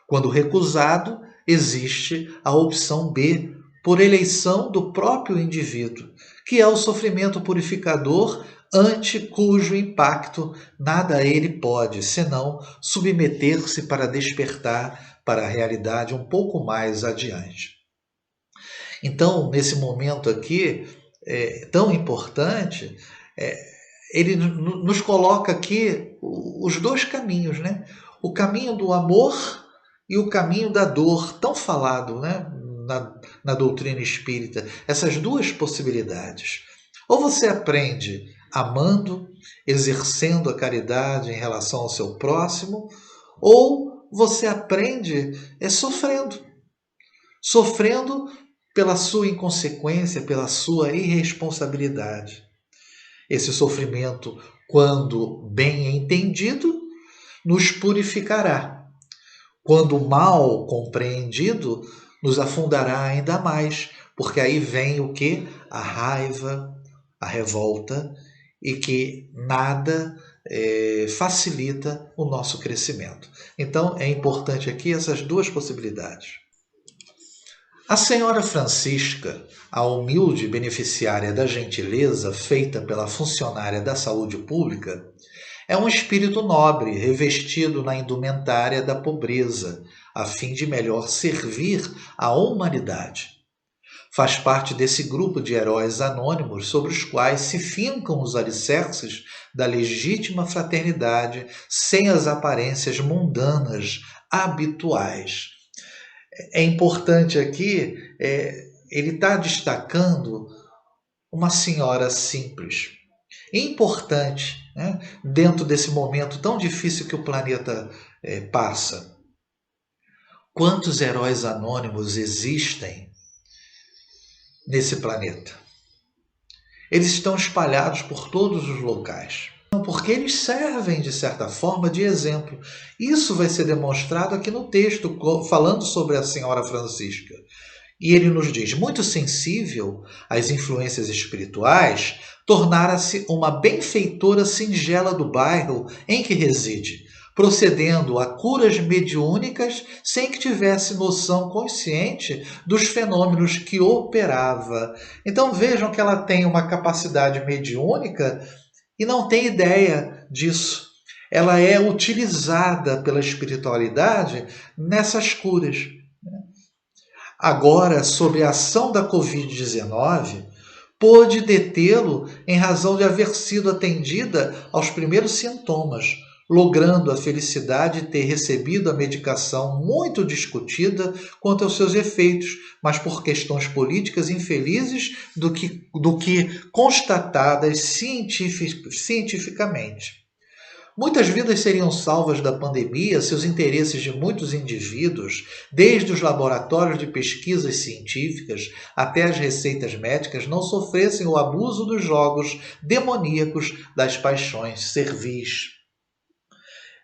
A: Quando recusado, existe a opção B, por eleição do próprio indivíduo, que é o sofrimento purificador, ante cujo impacto nada ele pode, senão submeter-se para despertar para a realidade um pouco mais adiante. Então, nesse momento aqui, tão importante, ele nos coloca aqui os dois caminhos, né? O caminho do amor e o caminho da dor, tão falado, né, na doutrina espírita, essas duas possibilidades. Ou você aprende amando, exercendo a caridade em relação ao seu próximo, ou você aprende sofrendo pela sua inconsequência, pela sua irresponsabilidade. Esse sofrimento, quando bem entendido, nos purificará. Quando mal compreendido, nos afundará ainda mais, porque aí vem o que? A raiva, a revolta, e que nada facilita o nosso crescimento. Então, é importante aqui essas duas possibilidades. A senhora Francisca, a humilde beneficiária da gentileza feita pela funcionária da saúde pública, é um espírito nobre, revestido na indumentária da pobreza, a fim de melhor servir à humanidade. Faz parte desse grupo de heróis anônimos sobre os quais se fincam os alicerces da legítima fraternidade sem as aparências mundanas habituais. É importante aqui, ele está destacando uma senhora simples. É importante, né, dentro desse momento tão difícil que o planeta passa. Quantos heróis anônimos existem nesse planeta? Eles estão espalhados por todos os locais, porque eles servem, de certa forma, de exemplo. Isso vai ser demonstrado aqui no texto, falando sobre a senhora Francisca. E ele nos diz, muito sensível às influências espirituais, tornara-se uma benfeitora singela do bairro em que reside, procedendo a curas mediúnicas sem que tivesse noção consciente dos fenômenos que operava. Então vejam que ela tem uma capacidade mediúnica e não tem ideia disso. Ela é utilizada pela espiritualidade nessas curas. Agora, sobre a ação da Covid-19, pôde detê-lo em razão de haver sido atendida aos primeiros sintomas, logrando a felicidade de ter recebido a medicação muito discutida quanto aos seus efeitos, mas por questões políticas infelizes do que constatadas cientificamente. Muitas vidas seriam salvas da pandemia se os interesses de muitos indivíduos, desde os laboratórios de pesquisas científicas até as receitas médicas, não sofressem o abuso dos jogos demoníacos das paixões servis.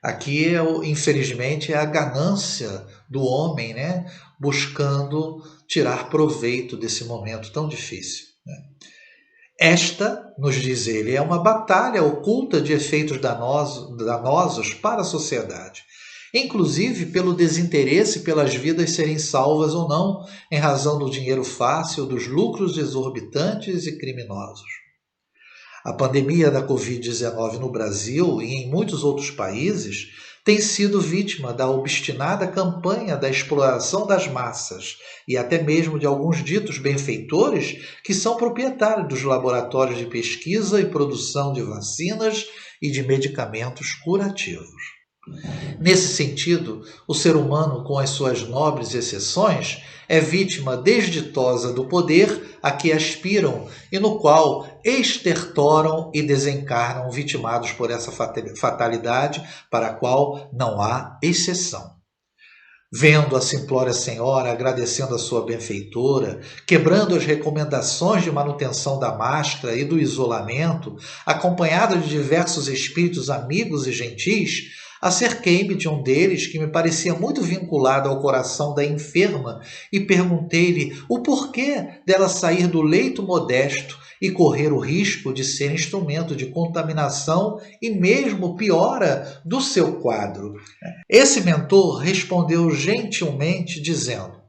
A: Aqui, infelizmente, é a ganância do homem, né, buscando tirar proveito desse momento tão difícil, né? Esta, nos diz ele, é uma batalha oculta de efeitos danosos para a sociedade, inclusive pelo desinteresse pelas vidas serem salvas ou não, em razão do dinheiro fácil, dos lucros exorbitantes e criminosos. A pandemia da Covid-19 no Brasil e em muitos outros países tem sido vítima da obstinada campanha da exploração das massas e até mesmo de alguns ditos benfeitores que são proprietários dos laboratórios de pesquisa e produção de vacinas e de medicamentos curativos. Nesse sentido, o ser humano, com as suas nobres exceções, é vítima desditosa do poder a que aspiram e no qual estertoram e desencarnam vitimados por essa fatalidade para a qual não há exceção. Vendo a simplória senhora agradecendo a sua benfeitora, quebrando as recomendações de manutenção da máscara e do isolamento, acompanhada de diversos espíritos amigos e gentis, acerquei-me de um deles que me parecia muito vinculado ao coração da enferma e perguntei-lhe o porquê dela sair do leito modesto e correr o risco de ser instrumento de contaminação e mesmo piora do seu quadro. Esse mentor respondeu gentilmente dizendo: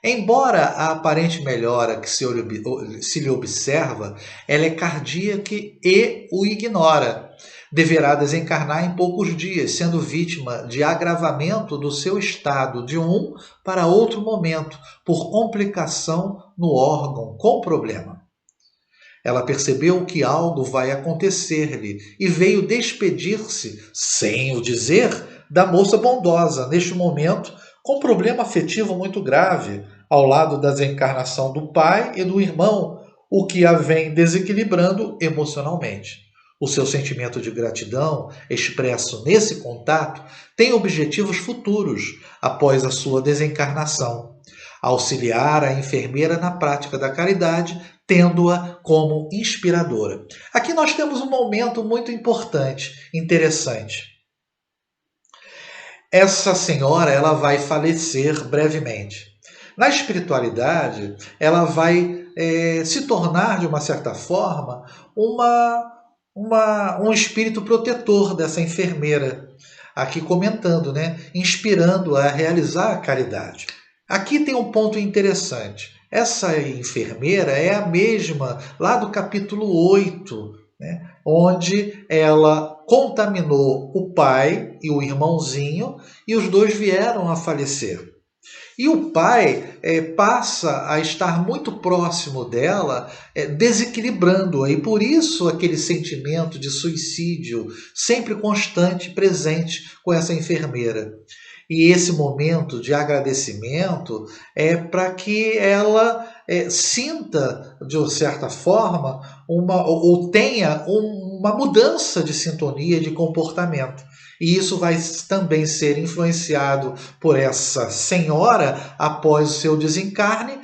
A: embora a aparente melhora que se lhe observa, ela é cardíaca e o ignora. Deverá desencarnar em poucos dias, sendo vítima de agravamento do seu estado de um para outro momento, por complicação no órgão com problema. Ela percebeu que algo vai acontecer-lhe e veio despedir-se, sem o dizer, da moça bondosa, neste momento, com problema afetivo muito grave, ao lado da desencarnação do pai e do irmão, o que a vem desequilibrando emocionalmente. O seu sentimento de gratidão, expresso nesse contato, tem objetivos futuros após a sua desencarnação. Auxiliar a enfermeira na prática da caridade, tendo-a como inspiradora. Aqui nós temos um momento muito importante, interessante. Essa senhora ela vai falecer brevemente. Na espiritualidade, ela vai se tornar, de uma certa forma, um espírito protetor dessa enfermeira, aqui comentando, inspirando a realizar a caridade. Aqui tem um ponto interessante. Essa enfermeira é a mesma lá do capítulo 8, onde ela contaminou o pai e o irmãozinho e os dois vieram a falecer. E o pai passa a estar muito próximo dela, desequilibrando-a. E por isso aquele sentimento de suicídio sempre constante, presente com essa enfermeira. E esse momento de agradecimento é para que ela sinta, de certa forma, ou tenha uma mudança de sintonia, de comportamento. E isso vai também ser influenciado por essa senhora após o seu desencarne,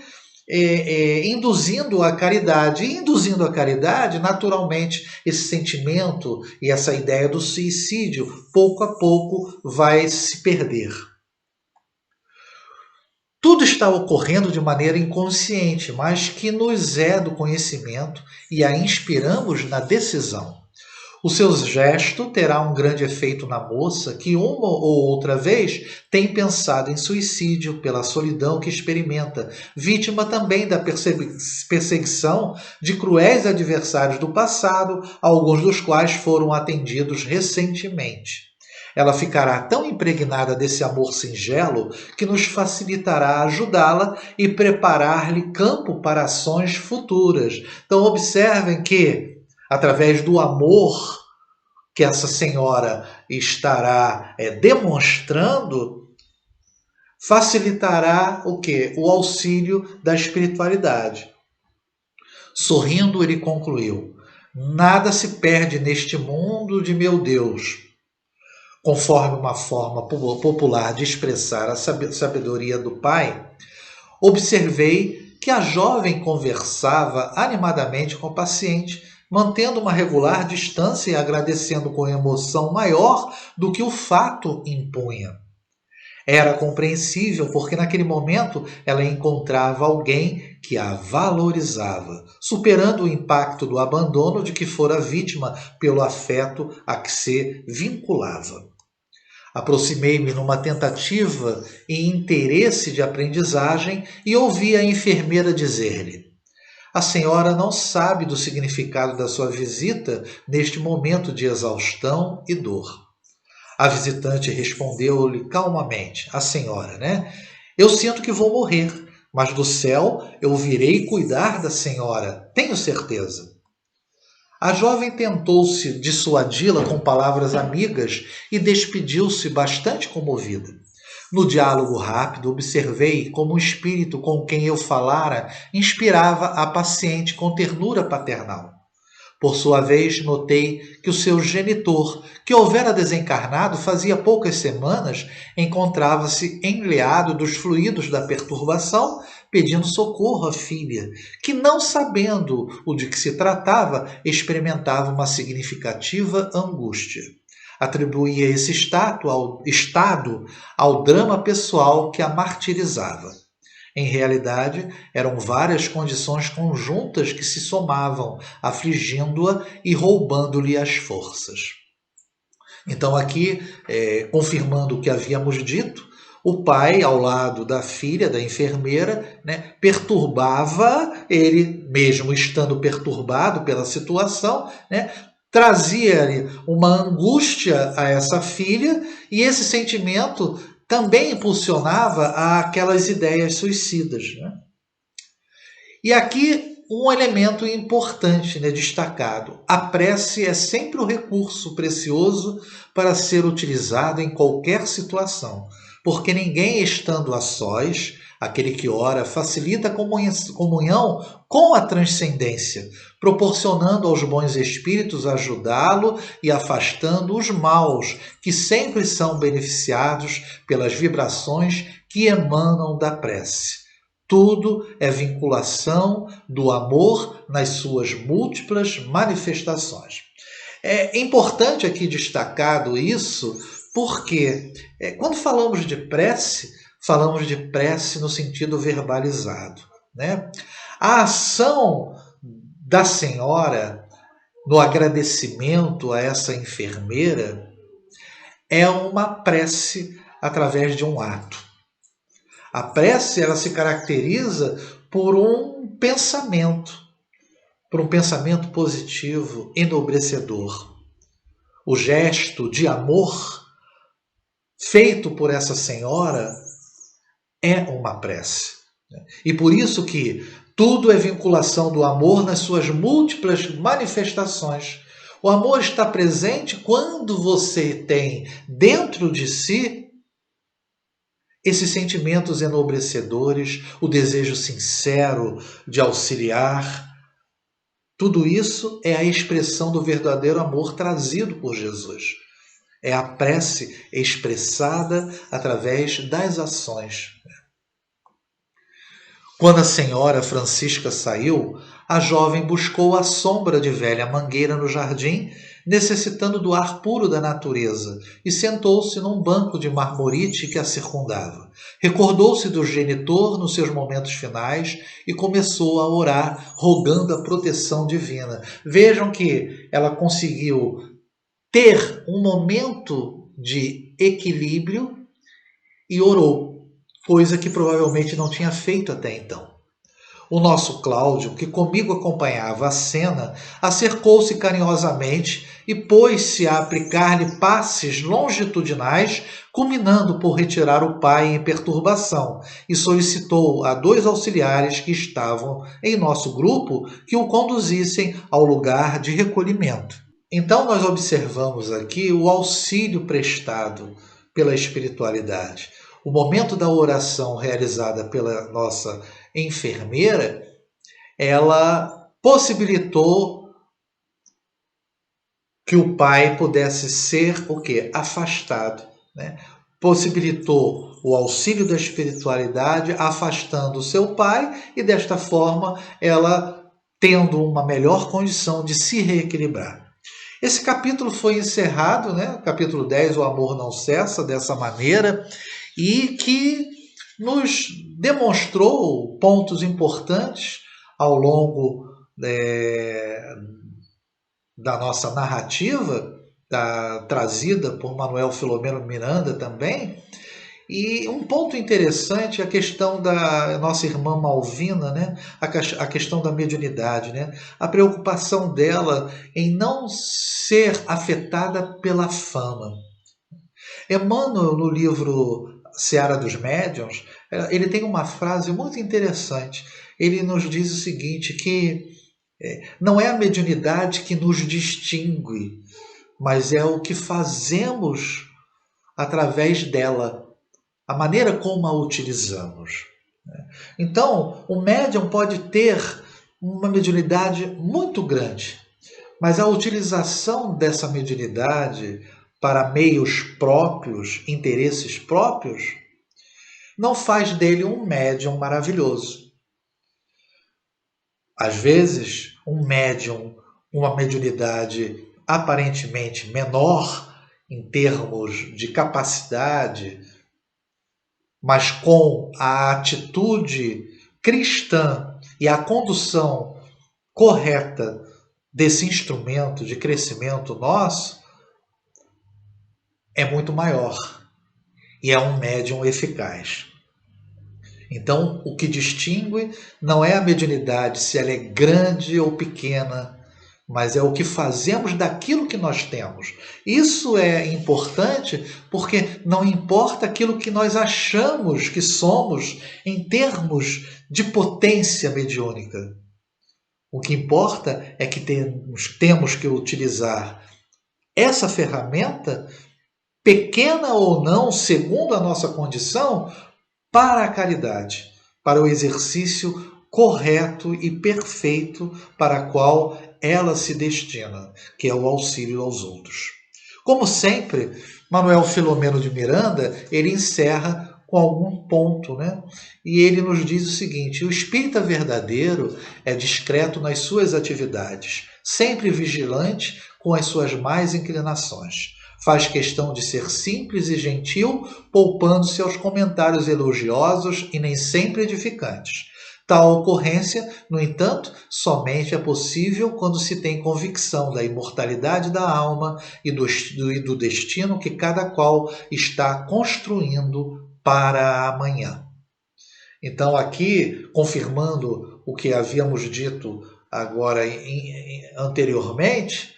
A: induzindo a caridade. E induzindo a caridade, naturalmente, esse sentimento e essa ideia do suicídio, pouco a pouco, vai se perder. Tudo está ocorrendo de maneira inconsciente, mas que nos é do conhecimento e a inspiramos na decisão. O seu gesto terá um grande efeito na moça que uma ou outra vez tem pensado em suicídio pela solidão que experimenta, vítima também da perseguição de cruéis adversários do passado, alguns dos quais foram atendidos recentemente. Ela ficará tão impregnada desse amor singelo que nos facilitará ajudá-la e preparar-lhe campo para ações futuras. Então observem que, através do amor que essa senhora estará demonstrando, facilitará o quê? O auxílio da espiritualidade. Sorrindo, ele concluiu: nada se perde neste mundo de meu Deus. Conforme uma forma popular de expressar a sabedoria do Pai, observei que a jovem conversava animadamente com o paciente, mantendo uma regular distância e agradecendo com emoção maior do que o fato impunha. Era compreensível porque naquele momento ela encontrava alguém que a valorizava, superando o impacto do abandono de que fora vítima pelo afeto a que se vinculava. Aproximei-me numa tentativa e interesse de aprendizagem e ouvi a enfermeira dizer-lhe: A senhora não sabe do significado da sua visita neste momento de exaustão e dor. A visitante respondeu-lhe calmamente, a senhora, né? Eu sinto que vou morrer, mas do céu eu virei cuidar da senhora, tenho certeza. A jovem tentou-se dissuadi-la com palavras amigas e despediu-se bastante comovida. No diálogo rápido, observei como o espírito com quem eu falara inspirava a paciente com ternura paternal. Por sua vez, notei que o seu genitor, que houvera desencarnado fazia poucas semanas, encontrava-se enleado dos fluidos da perturbação, pedindo socorro à filha, que, não sabendo o de que se tratava, experimentava uma significativa angústia. Atribuía esse estado ao drama pessoal que a martirizava. Em realidade, eram várias condições conjuntas que se somavam, afligindo-a e roubando-lhe as forças. Então, aqui, confirmando o que havíamos dito, o pai, ao lado da filha, da enfermeira, né, perturbava, ele mesmo estando perturbado pela situação, né, trazia-lhe uma angústia a essa filha, e esse sentimento também impulsionava aquelas ideias suicidas. Né? E aqui um elemento importante, né, destacado. A prece é sempre o recurso precioso para ser utilizado em qualquer situação, porque ninguém estando a sós, aquele que ora facilita a comunhão com a transcendência, proporcionando aos bons espíritos ajudá-lo e afastando os maus, que sempre são beneficiados pelas vibrações que emanam da prece. Tudo é vinculação do amor nas suas múltiplas manifestações. É importante aqui destacado isso, porque quando falamos de prece no sentido verbalizado. Né? A ação da senhora no agradecimento a essa enfermeira é uma prece através de um ato. A prece, ela se caracteriza por um pensamento positivo, enobrecedor. O gesto de amor feito por essa senhora é uma prece. E por isso que tudo é vinculação do amor nas suas múltiplas manifestações. O amor está presente quando você tem dentro de si esses sentimentos enobrecedores, o desejo sincero de auxiliar. Tudo isso é a expressão do verdadeiro amor trazido por Jesus. É a prece expressada através das ações. Quando a senhora Francisca saiu, a jovem buscou a sombra de velha mangueira no jardim, necessitando do ar puro da natureza, e sentou-se num banco de marmorite que a circundava. Recordou-se do genitor nos seus momentos finais e começou a orar, rogando a proteção divina. Vejam que ela conseguiu ter um momento de equilíbrio e orou, coisa que provavelmente não tinha feito até então. O nosso Cláudio, que comigo acompanhava a cena, acercou-se carinhosamente e pôs-se a aplicar-lhe passes longitudinais, culminando por retirar o pai em perturbação, e solicitou a 2 auxiliares que estavam em nosso grupo que o conduzissem ao lugar de recolhimento. Então nós observamos aqui o auxílio prestado pela espiritualidade. O momento da oração realizada pela nossa enfermeira, ela possibilitou que o pai pudesse ser o quê? Afastado. Né? Possibilitou o auxílio da espiritualidade, afastando o seu pai, e desta forma ela tendo uma melhor condição de se reequilibrar. Esse capítulo foi encerrado, né? Capítulo 10, o amor não cessa, dessa maneira, e que nos demonstrou pontos importantes ao longo da nossa narrativa, trazida por Manuel Filomeno Miranda também, E um ponto interessante é a questão da nossa irmã Malvina, né? A questão da mediunidade, né? A preocupação dela em não ser afetada pela fama. Emmanuel, no livro Seara dos Médiuns, ele tem uma frase muito interessante. Ele nos diz o seguinte, que não é a mediunidade que nos distingue, mas é o que fazemos através dela, a maneira como a utilizamos. Então, o médium pode ter uma mediunidade muito grande, mas a utilização dessa mediunidade para meios próprios, interesses próprios, não faz dele um médium maravilhoso. Às vezes, um médium, uma mediunidade aparentemente menor em termos de capacidade, mas com a atitude cristã e a condução correta desse instrumento de crescimento nosso, é muito maior e é um médium eficaz. Então, o que distingue não é a mediunidade, se ela é grande ou pequena, mas é o que fazemos daquilo que nós temos. Isso é importante porque não importa aquilo que nós achamos que somos em termos de potência mediúnica. O que importa é que temos que utilizar essa ferramenta, pequena ou não, segundo a nossa condição, para a caridade, para o exercício correto e perfeito para a qual ela se destina, que é o auxílio aos outros. Como sempre, Manuel Filomeno de Miranda, ele encerra com algum ponto, né? E ele nos diz o seguinte: o espírita verdadeiro é discreto nas suas atividades, sempre vigilante com as suas más inclinações. Faz questão de ser simples e gentil, poupando-se aos comentários elogiosos e nem sempre edificantes. Tal ocorrência, no entanto, somente é possível quando se tem convicção da imortalidade da alma e do destino que cada qual está construindo para amanhã. Então, aqui, confirmando o que havíamos dito agora anteriormente,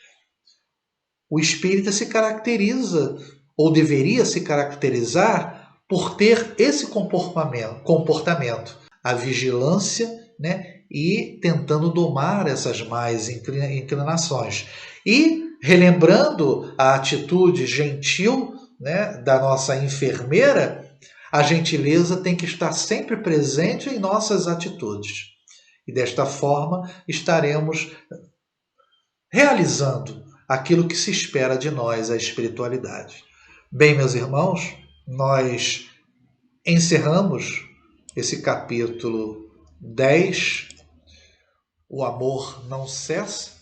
A: o espírita se caracteriza, ou deveria se caracterizar, por ter esse comportamento, a vigilância, né, e tentando domar essas más inclinações. E relembrando a atitude gentil, né, da nossa enfermeira, a gentileza tem que estar sempre presente em nossas atitudes. E desta forma estaremos realizando aquilo que se espera de nós, a espiritualidade. Bem, meus irmãos, nós encerramos esse capítulo 10, O Amor Não Cessa,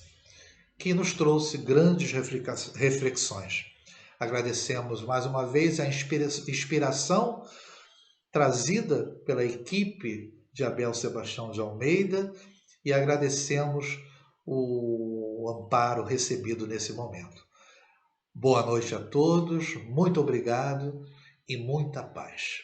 A: que nos trouxe grandes reflexões. Agradecemos mais uma vez a inspiração trazida pela equipe de Abel Sebastião de Almeida e agradecemos o amparo recebido nesse momento. Boa noite a todos, muito obrigado e muita paz.